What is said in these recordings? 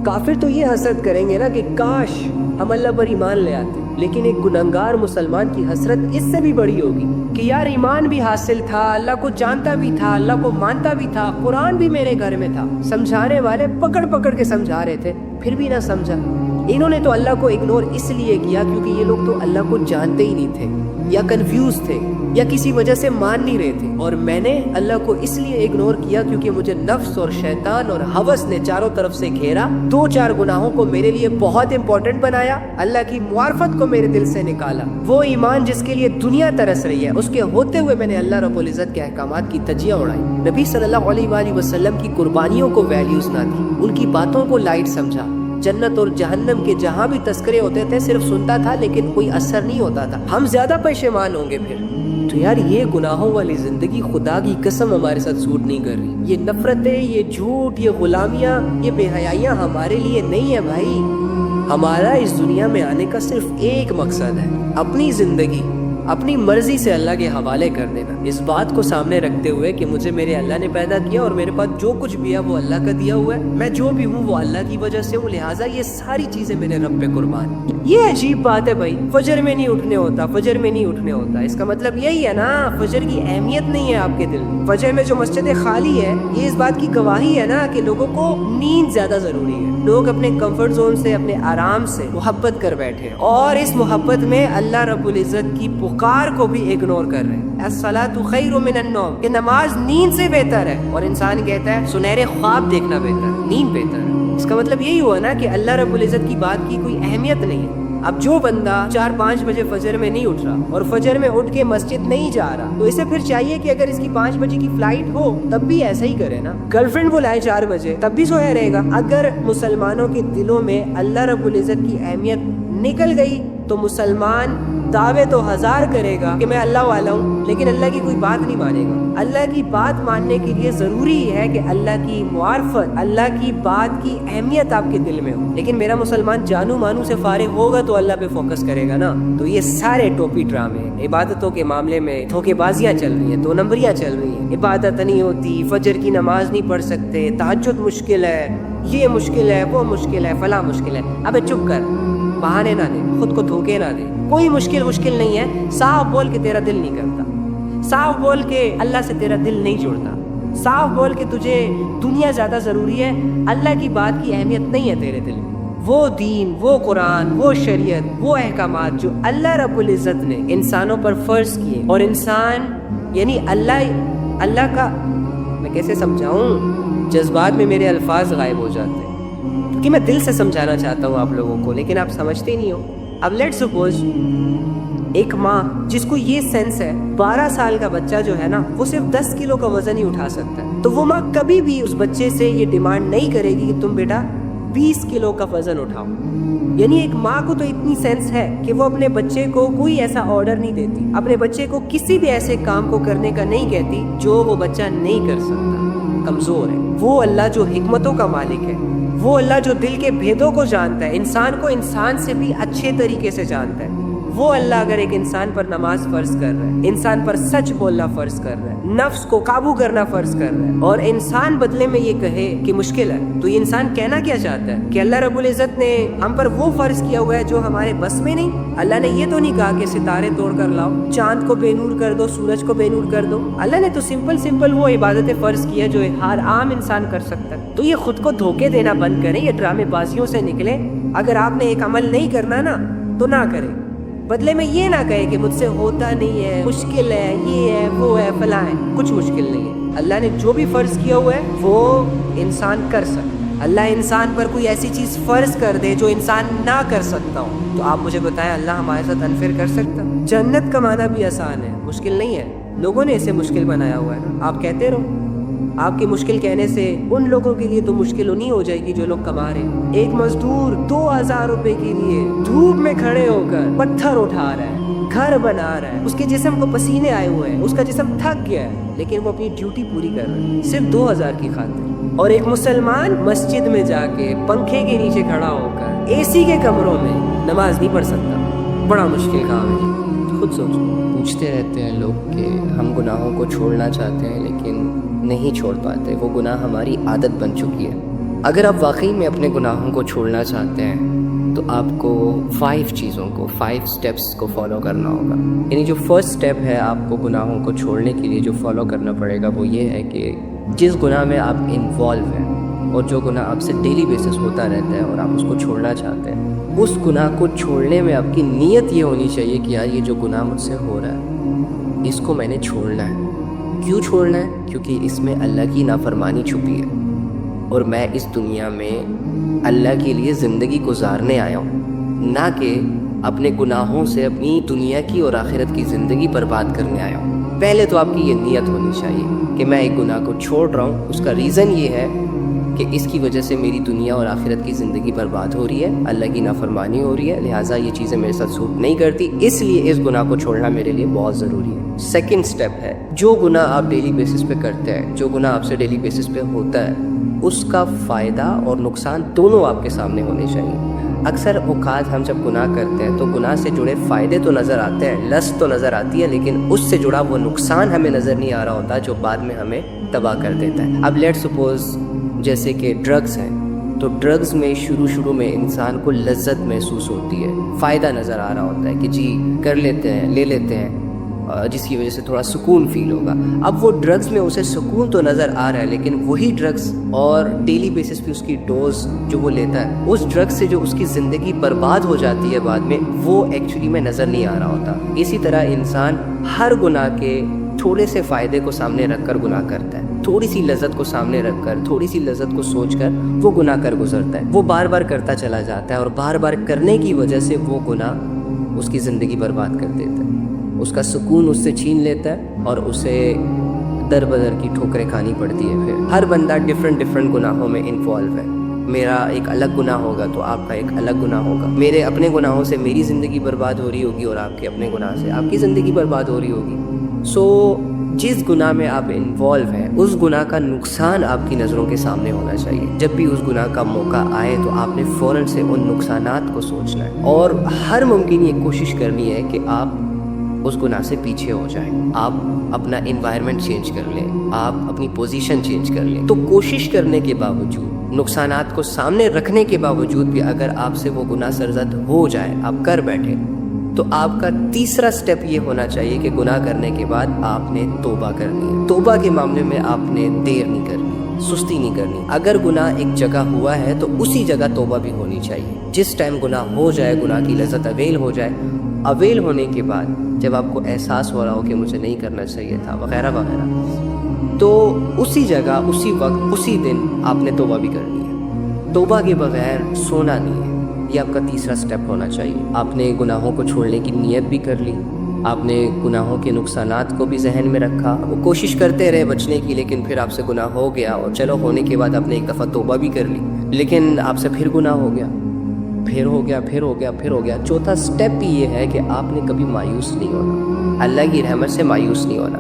کافر تو یہ حسرت کریں گے نا کہ کاش ہم اللہ پر ایمان لے آتے، لیکن ایک گنہگار مسلمان کی حسرت اس سے بھی بڑی ہوگی کہ یار ایمان بھی حاصل تھا، اللہ کو جانتا بھی تھا، اللہ کو مانتا بھی تھا، قرآن بھی میرے گھر میں تھا، سمجھانے والے پکڑ پکڑ کے سمجھا رہے تھے، پھر بھی نہ سمجھا۔ انہوں نے تو اللہ کو اگنور اس لیے کیا کیونکہ یہ لوگ تو اللہ کو جانتے ہی نہیں تھے، یا کنفیوز تھے، یا کسی وجہ سے مان نہیں رہے تھے، اور میں نے اللہ کو اس لیے اگنور کیا کیونکہ مجھے نفس اور شیطان اور ہوس نے چاروں طرف سے گھیرا، 2-4 گناہوں کو میرے لیے بہت امپورٹنٹ بنایا، اللہ کی معرفت کو میرے دل سے نکالا۔ وہ ایمان جس کے لیے دنیا ترس رہی ہے، اس کے ہوتے ہوئے میں نے اللہ رب العزت کے احکامات کی دھجیاں اڑائی، نبی صلی اللہ علیہ وآلہ وسلم کی قربانیوں کو ویلیوز نہ دی، ان کی باتوں کو لائٹ سمجھا، جنت اور جہنم کے جہاں بھی تذکرے ہوتے تھے صرف سنتا تھا لیکن کوئی اثر نہیں ہوتا تھا، ہم زیادہ پشیمان ہوں گے پھر۔ تو یار یہ گناہوں والی زندگی خدا کی قسم ہمارے ساتھ سوٹ نہیں کر رہی، یہ نفرتیں، یہ جھوٹ، یہ غلامیاں، یہ بے حیائیاں ہمارے لیے نہیں ہے بھائی۔ ہمارا اس دنیا میں آنے کا صرف ایک مقصد ہے، اپنی زندگی اپنی مرضی سے اللہ کے حوالے کر دینا، اس بات کو سامنے رکھتے ہوئے کہ مجھے میرے اللہ نے پیدا کیا اور میرے پاس جو کچھ بھی ہے وہ اللہ کا دیا ہوا ہے، میں جو بھی ہوں وہ اللہ کی وجہ سے ہوں، لہٰذا یہ ساری چیزیں میرے رب پہ قربان۔ یہ عجیب بات ہے بھائی، فجر میں نہیں اٹھنے ہوتا، فجر میں نہیں اٹھنے ہوتا، اس کا مطلب یہی ہے نا فجر کی اہمیت نہیں ہے آپ کے دل میں۔ فجر میں جو مسجدیں خالی ہے یہ اس بات کی گواہی ہے نا کہ لوگوں کو نیند زیادہ ضروری ہے، لوگ اپنے کمفرٹ زون سے، اپنے آرام سے محبت کر بیٹھے، اور اس محبت میں اللہ رب العزت کی پکار کو بھی اگنور کر رہے ہیں۔ الصلاۃ خیر من النوم، کہ نماز نیند سے بہتر ہے، اور انسان کہتا ہے سنہرے خواب دیکھنا بہتر ہے، نیند بہتر ہے۔ اس کا مطلب یہی ہوا نا کہ اللہ رب العزت کی بات کی کوئی اہمیت نہیں ہے۔ اب جو بندہ 4-5 بجے فجر میں نہیں اٹھ رہا اور فجر میں اٹھ کے مسجد نہیں جا رہا تو اسے پھر چاہیے کہ اگر اس کی 5 بجے کی فلائٹ ہو تب بھی ایسا ہی کرے نا، گرل فرینڈ بلائے 4 بجے تب بھی سویا رہے گا۔ اگر مسلمانوں کے دلوں میں اللہ رب العزت کی اہمیت نکل گئی تو مسلمان دعوے تو 1000 کرے گا کہ میں اللہ والا ہوں، لیکن اللہ کی کوئی بات نہیں مانے گا۔ اللہ کی بات ماننے کے لیے ضروری ہے کہ اللہ کی معرفت، اللہ کی بات کی اہمیت آپ کے دل میں ہو، لیکن میرا مسلمان جانو مانو سے فارغ ہوگا تو اللہ پہ فوکس کرے گا نا۔ تو یہ سارے ٹوپی ڈرامے، عبادتوں کے معاملے میں دھوکے بازیاں چل رہی ہیں، 2 نمبریاں چل رہی ہیں، عبادت نہیں ہوتی، فجر کی نماز نہیں پڑھ سکتے، تہجد مشکل ہے، یہ مشکل ہے، وہ مشکل ہے، فلاں مشکل ہے۔ ابے چپ کر، بہانے نہ دے، خود کو دھوکے نہ دے، کوئی مشکل نہیں ہے۔ صاف بول کے تیرا دل نہیں کرتا، صاف بول کے اللہ سے تیرا دل نہیں جڑتا، صاف بول کے تجھے دنیا زیادہ ضروری ہے، اللہ کی بات کی اہمیت نہیں ہے تیرے دل میں۔ وہ دین، وہ قرآن، وہ شریعت، وہ احکامات جو اللہ رب العزت نے انسانوں پر فرض کیے، اور انسان یعنی اللہ کا، میں کیسے سمجھاؤں، جذبات میں میرے الفاظ غائب ہو جاتے ہیں کیونکہ میں دل سے سمجھانا چاہتا ہوں آپ لوگوں کو، لیکن آپ سمجھتے نہیں ہو۔ اب لیٹ سپوز ایک ماں جس کو یہ سینس ہے 12 سال کا بچہ جو ہے نا وہ صرف 10 کلو کا وزن ہی اٹھا سکتا ہے، تو وہ ماں کبھی بھی اس بچے سے یہ ڈیمانڈ نہیں کرے گی کہ تم بیٹا 20 کلو کا وزن اٹھاؤ۔ یعنی ایک ماں کو تو اتنی سینس ہے کہ وہ اپنے بچے کو کوئی ایسا آرڈر نہیں دیتی، اپنے بچے کو کسی بھی ایسے کام کو کرنے کا نہیں کہتی جو وہ بچہ نہیں کر سکتا، کمزور ہے۔ وہ اللہ جو حکمتوں کا مالک ہے، وہ اللہ جو دل کے بھیدوں کو جانتا ہے، انسان کو انسان سے بھی اچھے طریقے سے جانتا ہے، وہ اللہ اگر ایک انسان پر نماز فرض کر رہا ہے، انسان پر سچ بولنا فرض کر رہا ہے، نفس کو قابو کرنا فرض کر رہا ہے، اور انسان بدلے میں یہ کہے کہ مشکل ہے، تو یہ انسان کہنا کیا چاہتا ہے کہ اللہ رب العزت نے ہم پر وہ فرض کیا ہوا ہے جو ہمارے بس میں نہیں۔ اللہ نے یہ تو نہیں کہا کہ ستارے توڑ کر لاؤ، چاند کو بے نور کر دو، سورج کو بے نور کر دو۔ اللہ نے تو سمپل وہ عبادتیں فرض کی ہے جو ہر عام انسان کر سکتا ہے۔ تو یہ خود کو دھوکے دینا بند کریں، یہ ڈرامے بازیوں سے نکلیں۔ اگر آپ نے ایک عمل نہیں کرنا نا تو نہ کریں، بدلے میں یہ نہ کہے کہ مجھ سے ہوتا نہیں ہے، مشکل ہے، یہ ہے، وہ ہے، فلاں ہے۔ کچھ مشکل نہیں ہے، اللہ نے جو بھی فرض کیا ہوا ہے وہ انسان کر سکتا ہے۔ اللہ انسان پر کوئی ایسی چیز فرض کر دے جو انسان نہ کر سکتا ہو تو آپ مجھے بتائیں اللہ ہمارے ساتھ انفیئر کر سکتا؟ جنت کمانا بھی آسان ہے، مشکل نہیں ہے، لوگوں نے اسے مشکل بنایا ہوا ہے۔ آپ کہتے رہو، آپ کے مشکل کہنے سے ان لوگوں کے لیے تو مشکل نہیں ہو جائے گی جو لوگ کما رہے ہیں۔ ایک مزدور 2000 روپے کے لیے دھوپ میں کھڑے ہو کر پتھر اٹھا رہا ہے، گھر بنا رہا ہے، اس کے جسم کو پسینے آئے ہوئے ہیں، اس کا جسم تھک گیا ہے، لیکن وہ اپنی ڈیوٹی پوری کر رہا ہے صرف 2000 کی خاطر۔ اور ایک مسلمان مسجد میں جا کے پنکھے کے نیچے کھڑا ہو کر اے سی کے کمروں میں نماز نہیں پڑھ سکتا، بڑا مشکل کام ہے، خود سوچو۔ پوچھتے رہتے ہیں لوگ کہ ہم گناہوں کو چھوڑنا چاہتے ہیں لیکن نہیں چھوڑ پاتے، وہ گناہ ہماری عادت بن چکی ہے۔ اگر آپ واقعی میں اپنے گناہوں کو چھوڑنا چاہتے ہیں تو آپ کو 5 چیزوں کو 5 سٹیپس کو فالو کرنا ہوگا. یعنی جو فرسٹ سٹیپ ہے آپ کو گناہوں کو چھوڑنے کے لیے جو فالو کرنا پڑے گا وہ یہ ہے کہ جس گناہ میں آپ انوالو ہیں اور جو گناہ آپ سے ڈیلی بیسس ہوتا رہتا ہے اور آپ اس کو چھوڑنا چاہتے ہیں، اس گناہ کو چھوڑنے میں آپ کی نیت یہ ہونی چاہیے کہ یار یہ جو گناہ مجھ سے ہو رہا ہے اس کو میں نے چھوڑنا ہے. کیوں چھوڑنا ہے؟ کیونکہ اس میں اللہ کی نافرمانی چھپی ہے اور میں اس دنیا میں اللہ کے لیے زندگی گزارنے آیا ہوں، نہ کہ اپنے گناہوں سے اپنی دنیا کی اور آخرت کی زندگی برباد کرنے آیا ہوں. پہلے تو آپ کی یہ نیت ہونی چاہیے کہ میں ایک گناہ کو چھوڑ رہا ہوں. اس کا ریزن یہ ہے کہ اس کی وجہ سے میری دنیا اور آخرت کی زندگی برباد ہو رہی ہے، اللہ کی نافرمانی ہو رہی ہے، لہٰذا یہ چیزیں میرے ساتھ سوٹ نہیں کرتی، اس لیے اس گناہ کو چھوڑنا میرے لیے بہت ضروری ہے. سیکنڈ سٹیپ ہے جو گناہ آپ ڈیلی بیسس پہ کرتے ہیں، جو گناہ آپ سے ڈیلی بیسس پہ ہوتا ہے، اس کا فائدہ اور نقصان دونوں آپ کے سامنے ہونے چاہیے. اکثر اوقات ہم جب گناہ کرتے ہیں تو گناہ سے جڑے فائدے تو نظر آتے ہیں، لذت تو نظر آتی ہے، لیکن اس سے جڑا وہ نقصان ہمیں نظر نہیں آ رہا ہوتا جو بعد میں ہمیں تباہ کر دیتا ہے. اب لیٹ سپوز جیسے کہ ڈرگز ہیں، تو ڈرگز میں شروع میں انسان کو لذت محسوس ہوتی ہے، فائدہ نظر آ رہا ہوتا ہے کہ جی کر لیتے ہیں، لے لیتے ہیں، جس کی وجہ سے تھوڑا سکون فیل ہوگا. اب وہ ڈرگز میں اسے سکون تو نظر آ رہا ہے، لیکن وہی ڈرگز اور ڈیلی بیسس پہ اس کی ڈوز جو وہ لیتا ہے، اس ڈرگ سے جو اس کی زندگی برباد ہو جاتی ہے بعد میں، وہ ایکچولی میں نظر نہیں آ رہا ہوتا. اسی طرح انسان ہر گناہ کے تھوڑے سے فائدے کو سامنے رکھ کر گناہ کرتا ہے، تھوڑی سی لذت کو سامنے رکھ کر، تھوڑی سی لذت کو سوچ کر وہ گناہ کر گزرتا ہے. وہ بار بار کرتا چلا جاتا ہے اور بار بار کرنے کی وجہ سے وہ گناہ اس کی زندگی برباد کر دیتا ہے، اس کا سکون اس سے چھین لیتا ہے اور اسے در بدر کی ٹھوکریں کھانی پڑتی ہے. پھر ہر بندہ ڈفرینٹ گناہوں میں انوالو ہے. میرا ایک الگ گناہ ہوگا تو آپ کا ایک الگ گناہ ہوگا. میرے اپنے گناہوں سے میری زندگی برباد ہو رہی ہوگی اور آپ کے اپنے گناہ سے آپ کی زندگی برباد ہو رہی ہوگی. سو جس گناہ میں آپ انوالو ہیں اس گناہ کا نقصان آپ کی نظروں کے سامنے ہونا چاہیے. جب بھی اس گناہ کا موقع آئے تو آپ نے فوراً سے ان نقصانات کو سوچنا ہے اور ہر ممکن یہ کوشش کرنی ہے کہ آپ اس گناہ سے پیچھے ہو جائیں. آپ اپنا انوائرمنٹ چینج کر لیں، آپ اپنی پوزیشن چینج کر لیں. تو کوشش کرنے کے باوجود، نقصانات کو سامنے رکھنے کے باوجود بھی اگر آپ سے وہ گناہ سرزد ہو جائے، آپ کر بیٹھے، تو آپ کا تیسرا سٹیپ یہ ہونا چاہیے کہ گناہ کرنے کے بعد آپ نے توبہ کرنی ہے. توبہ کے معاملے میں آپ نے دیر نہیں کرنی، سستی نہیں کرنی. اگر گناہ ایک جگہ ہوا ہے تو اسی جگہ توبہ بھی ہونی چاہیے. جس ٹائم گناہ ہو جائے، گناہ کی لذت اویل ہو جائے، اویل ہونے کے بعد جب آپ کو احساس ہو رہا ہو کہ مجھے نہیں کرنا چاہیے تھا وغیرہ وغیرہ، تو اسی جگہ، اسی وقت، اسی دن آپ نے توبہ بھی کرنی ہے. توبہ کے بغیر سونا نہیں ہے. یہ آپ کا تیسرا سٹیپ ہونا چاہیے. آپ نے گناہوں کو چھوڑنے کی نیت بھی کر لی، آپ نے گناہوں کے نقصانات کو بھی ذہن میں رکھا، وہ کوشش کرتے رہے بچنے کی، لیکن پھر آپ سے گناہ ہو گیا اور چلو ہونے کے بعد آپ نے ایک دفعہ توبہ بھی کر لی، لیکن آپ سے پھر گناہ ہو گیا، پھر ہو گیا. چوتھا سٹیپ بھی یہ ہے کہ آپ نے کبھی مایوس نہیں ہونا، اللہ کی رحمت سے مایوس نہیں ہونا.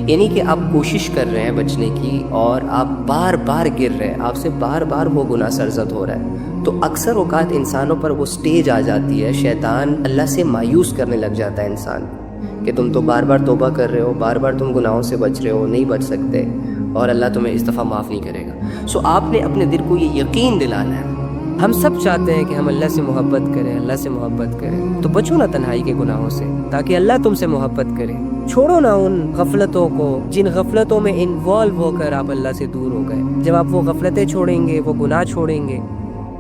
یعنی کہ آپ کوشش کر رہے ہیں بچنے کی اور آپ بار بار گر رہے ہیں، آپ سے بار بار وہ گناہ سرزد ہو رہا ہے. تو اکثر اوقات انسانوں پر وہ سٹیج آ جاتی ہے، شیطان اللہ سے مایوس کرنے لگ جاتا ہے انسان کہ تم تو بار بار توبہ کر رہے ہو، بار بار تم گناہوں سے بچ رہے ہو، نہیں بچ سکتے اور اللہ تمہیں اس دفعہ معاف نہیں کرے گا. سو آپ نے اپنے دل کو یہ یقین دلانا ہے. ہم سب چاہتے ہیں کہ ہم اللہ سے محبت کریں، اللہ سے محبت کریں. تو بچو نا تنہائی کے گناہوں سے تاکہ اللہ تم سے محبت کرے. چھوڑو نا ان غفلتوں کو جن غفلتوں میں انوالو ہو کر آپ اللہ سے دور ہو گئے. جب آپ وہ غفلتیں چھوڑیں گے، وہ گناہ چھوڑیں گے،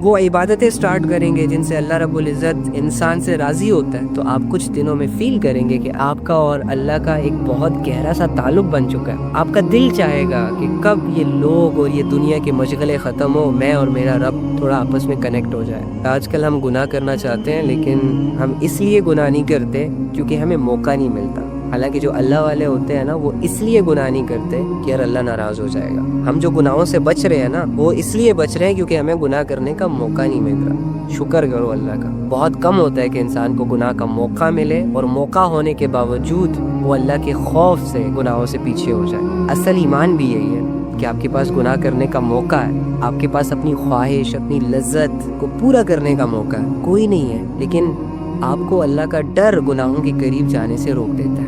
وہ عبادتیں سٹارٹ کریں گے جن سے اللہ رب العزت انسان سے راضی ہوتا ہے، تو آپ کچھ دنوں میں فیل کریں گے کہ آپ کا اور اللہ کا ایک بہت گہرا سا تعلق بن چکا ہے. آپ کا دل چاہے گا کہ کب یہ لوگ اور یہ دنیا کے مشغلے ختم ہو، میں اور میرا رب تھوڑا آپس میں کنیکٹ ہو جائے. آج کل ہم گناہ کرنا چاہتے ہیں لیکن ہم اس لیے گناہ نہیں کرتے کیونکہ ہمیں موقع نہیں ملتا. حالانکہ جو اللہ والے ہوتے ہیں نا، وہ اس لیے گناہ نہیں کرتے کہ یار اللہ ناراض ہو جائے گا. ہم جو گناہوں سے بچ رہے ہیں نا، وہ اس لیے بچ رہے ہیں کیونکہ ہمیں گناہ کرنے کا موقع نہیں مل رہا. شکر کرو اللہ کا. بہت کم ہوتا ہے کہ انسان کو گناہ کا موقع ملے اور موقع ہونے کے باوجود وہ اللہ کے خوف سے گناہوں سے پیچھے ہو جائے. اصل ایمان بھی یہی ہے کہ آپ کے پاس گناہ کرنے کا موقع ہے، آپ کے پاس اپنی خواہش، اپنی لذت کو پورا کرنے کا موقع ہے. کوئی نہیں ہے، لیکن آپ کو اللہ کا ڈر گناہوں کے قریب جانے سے روک دیتا ہے.